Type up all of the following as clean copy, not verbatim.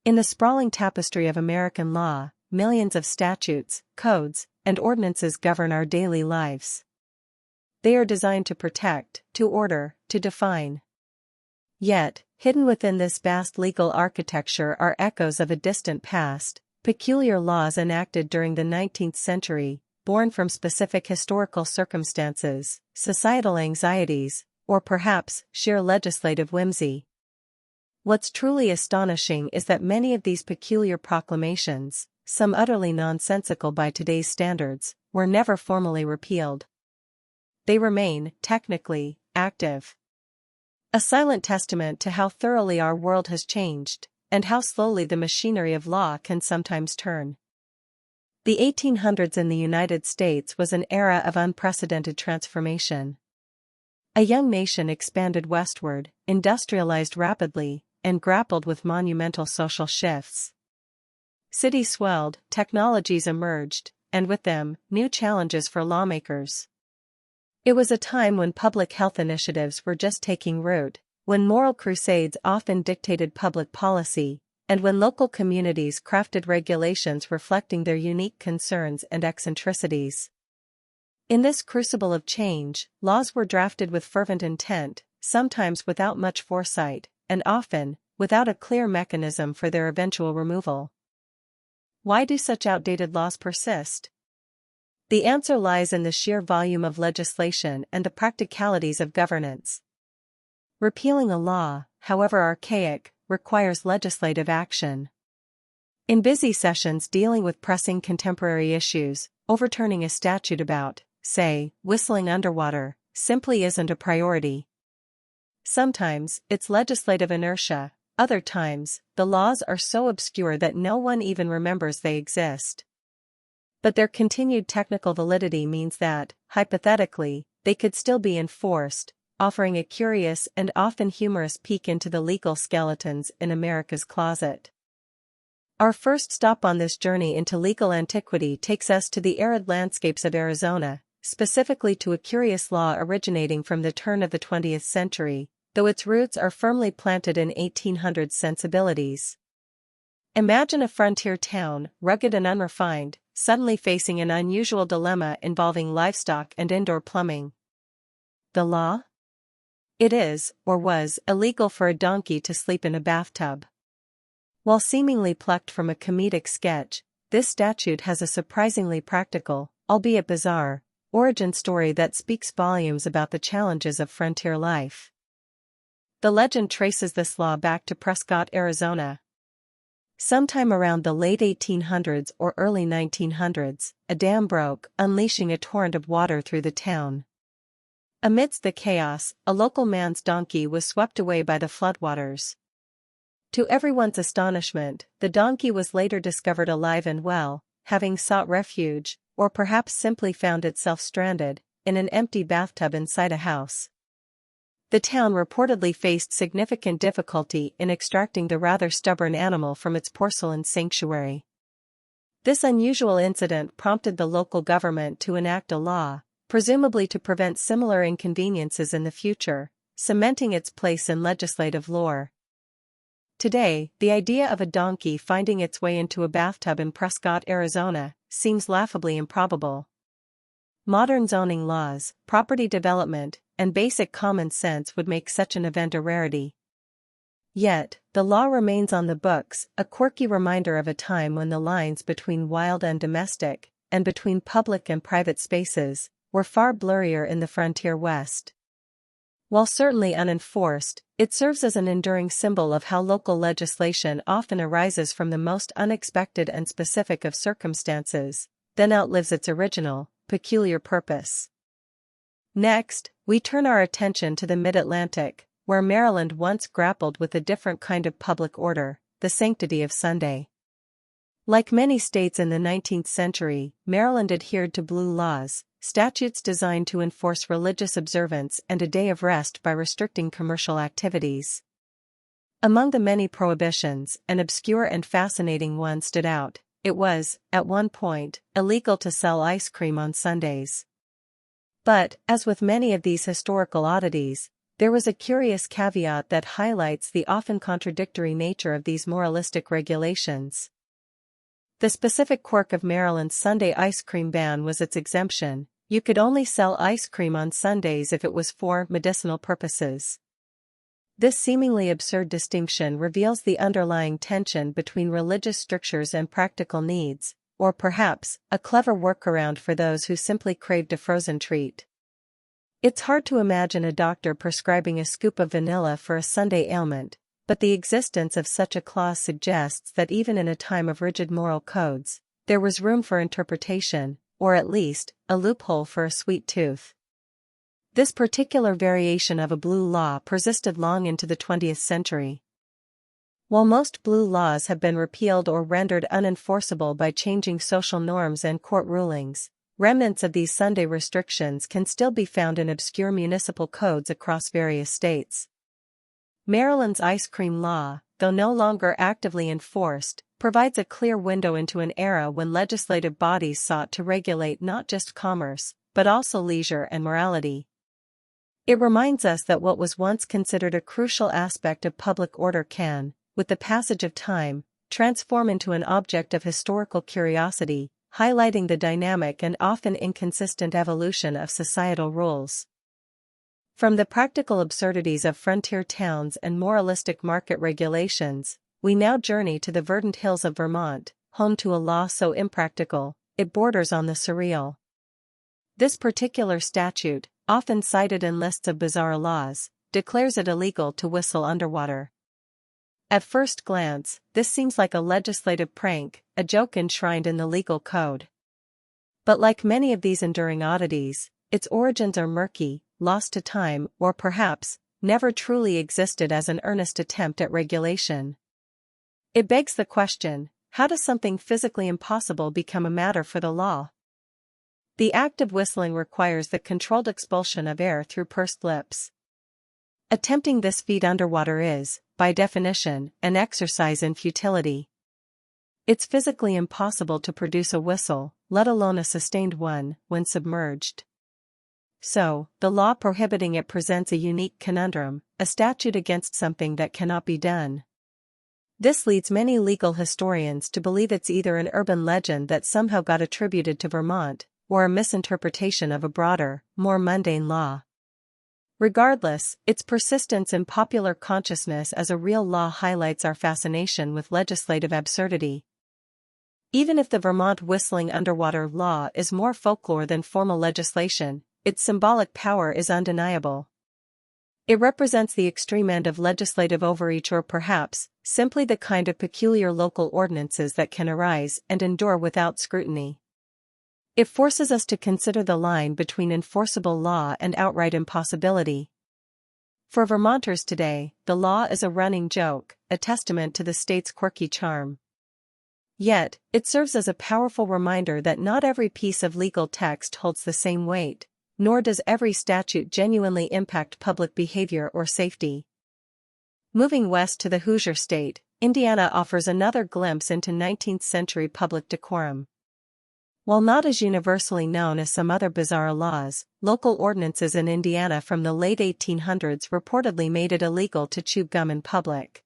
In the sprawling tapestry of American law, millions of statutes, codes, and ordinances govern our daily lives. They are designed to protect, to order, to define. Yet, hidden within this vast legal architecture are echoes of a distant past, peculiar laws enacted during the 19th century, born from specific historical circumstances, societal anxieties, or perhaps sheer legislative whimsy. What's truly astonishing is that many of these peculiar proclamations, some utterly nonsensical by today's standards, were never formally repealed. They remain, technically, active. A silent testament to how thoroughly our world has changed, and how slowly the machinery of law can sometimes turn. The 1800s in the United States was an era of unprecedented transformation. A young nation expanded westward, industrialized rapidly, and grappled with monumental social shifts. Cities swelled, technologies emerged, and with them, new challenges for lawmakers. It was a time when public health initiatives were just taking root, when moral crusades often dictated public policy, and when local communities crafted regulations reflecting their unique concerns and eccentricities. In this crucible of change, laws were drafted with fervent intent, sometimes without much foresight, and often, without a clear mechanism for their eventual removal. Why do such outdated laws persist? The answer lies in the sheer volume of legislation and the practicalities of governance. Repealing a law, however archaic, requires legislative action. In busy sessions dealing with pressing contemporary issues, overturning a statute about, say, whistling underwater, simply isn't a priority. Sometimes, it's legislative inertia, other times, the laws are so obscure that no one even remembers they exist. But their continued technical validity means that, hypothetically, they could still be enforced, offering a curious and often humorous peek into the legal skeletons in America's closet. Our first stop on this journey into legal antiquity takes us to the arid landscapes of Arizona, specifically to a curious law originating from the turn of the 20th century, though its roots are firmly planted in 1800s sensibilities. Imagine a frontier town, rugged and unrefined, suddenly facing an unusual dilemma involving livestock and indoor plumbing. The law? It is, or was, illegal for a donkey to sleep in a bathtub. While seemingly plucked from a comedic sketch, this statute has a surprisingly practical, albeit bizarre, origin story that speaks volumes about the challenges of frontier life. The legend traces this law back to Prescott, Arizona. Sometime around the late 1800s or early 1900s, a dam broke, unleashing a torrent of water through the town. Amidst the chaos, a local man's donkey was swept away by the floodwaters. To everyone's astonishment, the donkey was later discovered alive and well, having sought refuge, or perhaps simply found itself stranded, in an empty bathtub inside a house. The town reportedly faced significant difficulty in extracting the rather stubborn animal from its porcelain sanctuary. This unusual incident prompted the local government to enact a law, presumably to prevent similar inconveniences in the future, cementing its place in legislative lore. Today, the idea of a donkey finding its way into a bathtub in Prescott, Arizona, seems laughably improbable. Modern zoning laws, property development, and basic common sense would make such an event a rarity. Yet, the law remains on the books, a quirky reminder of a time when the lines between wild and domestic, and between public and private spaces, were far blurrier in the frontier West. While certainly unenforced, it serves as an enduring symbol of how local legislation often arises from the most unexpected and specific of circumstances, then outlives its original, peculiar purpose. Next, we turn our attention to the Mid-Atlantic, where Maryland once grappled with a different kind of public order, the sanctity of Sunday. Like many states in the 19th century, Maryland adhered to blue laws, statutes designed to enforce religious observance and a day of rest by restricting commercial activities. Among the many prohibitions, an obscure and fascinating one stood out. It was, at one point, illegal to sell ice cream on Sundays. But, as with many of these historical oddities, there was a curious caveat that highlights the often contradictory nature of these moralistic regulations. The specific quirk of Maryland's Sunday ice cream ban was its exemption. You could only sell ice cream on Sundays if it was for medicinal purposes. This seemingly absurd distinction reveals the underlying tension between religious strictures and practical needs, or perhaps, a clever workaround for those who simply craved a frozen treat. It's hard to imagine a doctor prescribing a scoop of vanilla for a Sunday ailment, but the existence of such a clause suggests that even in a time of rigid moral codes, there was room for interpretation, or at least, a loophole for a sweet tooth. This particular variation of a blue law persisted long into the 20th century. While most blue laws have been repealed or rendered unenforceable by changing social norms and court rulings, remnants of these Sunday restrictions can still be found in obscure municipal codes across various states. Maryland's ice cream law, though no longer actively enforced, provides a clear window into an era when legislative bodies sought to regulate not just commerce, but also leisure and morality. It reminds us that what was once considered a crucial aspect of public order can, with the passage of time, transform into an object of historical curiosity, highlighting the dynamic and often inconsistent evolution of societal rules. From the practical absurdities of frontier towns and moralistic market regulations, we now journey to the verdant hills of Vermont, home to a law so impractical, it borders on the surreal. This particular statute, often cited in lists of bizarre laws, declares it illegal to whistle underwater. At first glance, this seems like a legislative prank, a joke enshrined in the legal code. But like many of these enduring oddities, its origins are murky, lost to time, or perhaps, never truly existed as an earnest attempt at regulation. It begs the question, how does something physically impossible become a matter for the law? The act of whistling requires the controlled expulsion of air through pursed lips. Attempting this feat underwater is, by definition, an exercise in futility. It's physically impossible to produce a whistle, let alone a sustained one, when submerged. So, the law prohibiting it presents a unique conundrum, a statute against something that cannot be done. This leads many legal historians to believe it's either an urban legend that somehow got attributed to Vermont, or a misinterpretation of a broader, more mundane law. Regardless, its persistence in popular consciousness as a real law highlights our fascination with legislative absurdity. Even if the Vermont whistling underwater law is more folklore than formal legislation, its symbolic power is undeniable. It represents the extreme end of legislative overreach, or perhaps, simply the kind of peculiar local ordinances that can arise and endure without scrutiny. It forces us to consider the line between enforceable law and outright impossibility. For Vermonters today, the law is a running joke, a testament to the state's quirky charm. Yet, it serves as a powerful reminder that not every piece of legal text holds the same weight, nor does every statute genuinely impact public behavior or safety. Moving west to the Hoosier State, Indiana offers another glimpse into 19th-century public decorum. While not as universally known as some other bizarre laws, local ordinances in Indiana from the late 1800s reportedly made it illegal to chew gum in public.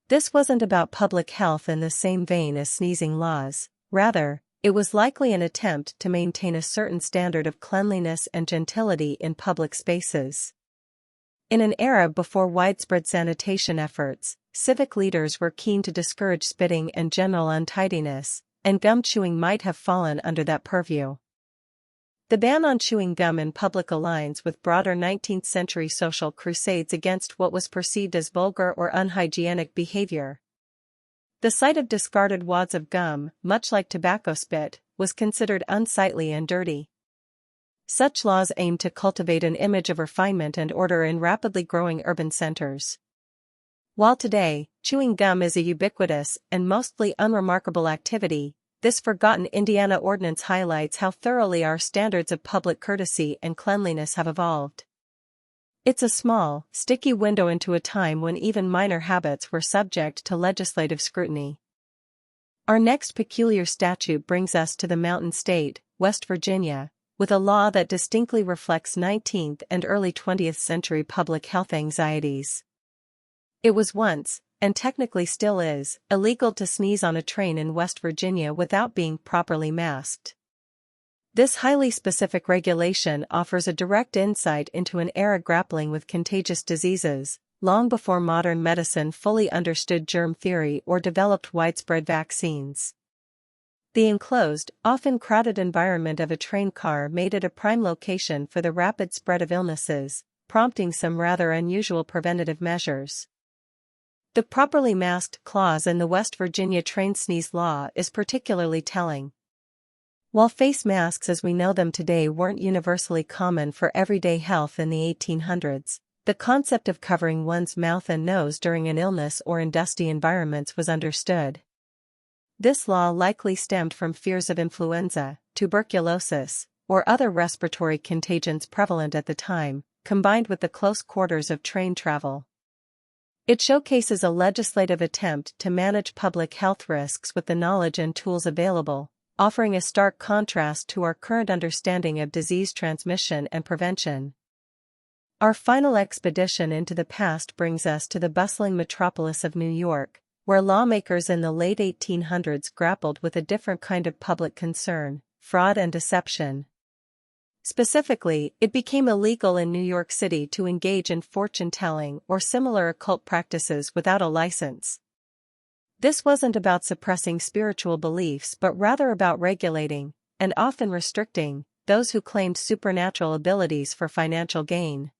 This wasn't about public health in the same vein as sneezing laws, rather, it was likely an attempt to maintain a certain standard of cleanliness and gentility in public spaces. In an era before widespread sanitation efforts, civic leaders were keen to discourage spitting and general untidiness, and gum chewing might have fallen under that purview. The ban on chewing gum in public aligns with broader 19th-century social crusades against what was perceived as vulgar or unhygienic behavior. The sight of discarded wads of gum, much like tobacco spit, was considered unsightly and dirty. Such laws aimed to cultivate an image of refinement and order in rapidly growing urban centers. While today, chewing gum is a ubiquitous and mostly unremarkable activity, this forgotten Indiana ordinance highlights how thoroughly our standards of public courtesy and cleanliness have evolved. It's a small, sticky window into a time when even minor habits were subject to legislative scrutiny. Our next peculiar statute brings us to the Mountain State, West Virginia, with a law that distinctly reflects 19th and early 20th century public health anxieties. It was once, and technically still is, illegal to sneeze on a train in West Virginia without being properly masked. This highly specific regulation offers a direct insight into an era grappling with contagious diseases, long before modern medicine fully understood germ theory or developed widespread vaccines. The enclosed, often crowded environment of a train car made it a prime location for the rapid spread of illnesses, prompting some rather unusual preventative measures. The properly masked clause in the West Virginia train sneeze law is particularly telling. While face masks as we know them today weren't universally common for everyday health in the 1800s, the concept of covering one's mouth and nose during an illness or in dusty environments was understood. This law likely stemmed from fears of influenza, tuberculosis, or other respiratory contagions prevalent at the time, combined with the close quarters of train travel. It showcases a legislative attempt to manage public health risks with the knowledge and tools available, offering a stark contrast to our current understanding of disease transmission and prevention. Our final expedition into the past brings us to the bustling metropolis of New York, where lawmakers in the late 1800s grappled with a different kind of public concern: fraud and deception. Specifically, it became illegal in New York City to engage in fortune-telling or similar occult practices without a license. This wasn't about suppressing spiritual beliefs but rather about regulating, and often restricting, those who claimed supernatural abilities for financial gain.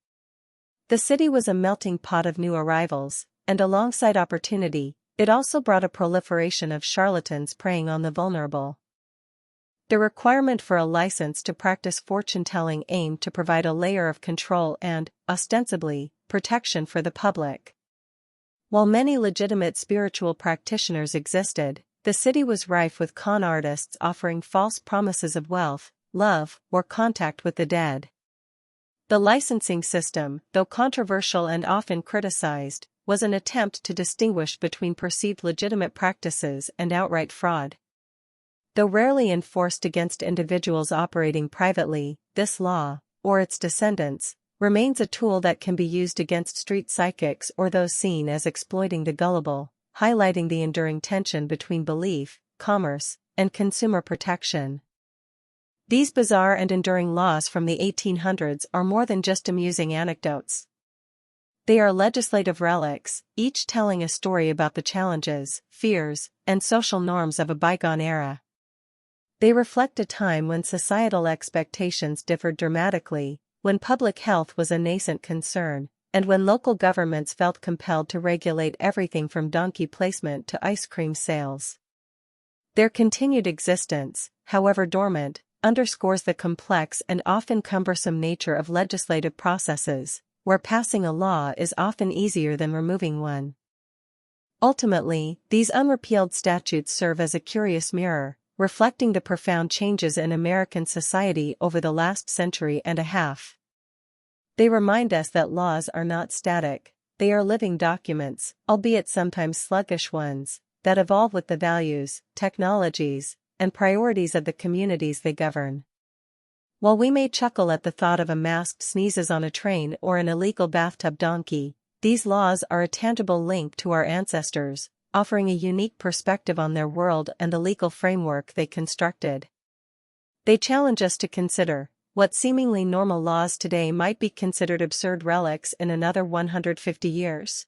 The city was a melting pot of new arrivals, and alongside opportunity, it also brought a proliferation of charlatans preying on the vulnerable. The requirement for a license to practice fortune-telling aimed to provide a layer of control and, ostensibly, protection for the public. While many legitimate spiritual practitioners existed, the city was rife with con artists offering false promises of wealth, love, or contact with the dead. The licensing system, though controversial and often criticized, was an attempt to distinguish between perceived legitimate practices and outright fraud. Though rarely enforced against individuals operating privately, this law, or its descendants, remains a tool that can be used against street psychics or those seen as exploiting the gullible, highlighting the enduring tension between belief, commerce, and consumer protection. These bizarre and enduring laws from the 1800s are more than just amusing anecdotes. They are legislative relics, each telling a story about the challenges, fears, and social norms of a bygone era. They reflect a time when societal expectations differed dramatically, when public health was a nascent concern, and when local governments felt compelled to regulate everything from donkey placement to ice cream sales. Their continued existence, however dormant, underscores the complex and often cumbersome nature of legislative processes, where passing a law is often easier than removing one. Ultimately, these unrepealed statutes serve as a curious mirror, reflecting the profound changes in American society over the last century and a half. They remind us that laws are not static, they are living documents, albeit sometimes sluggish ones, that evolve with the values, technologies, and priorities of the communities they govern. While we may chuckle at the thought of a masked sneezes on a train or an illegal bathtub donkey, these laws are a tangible link to our ancestors, offering a unique perspective on their world and the legal framework they constructed. They challenge us to consider what seemingly normal laws today might be considered absurd relics in another 150 years.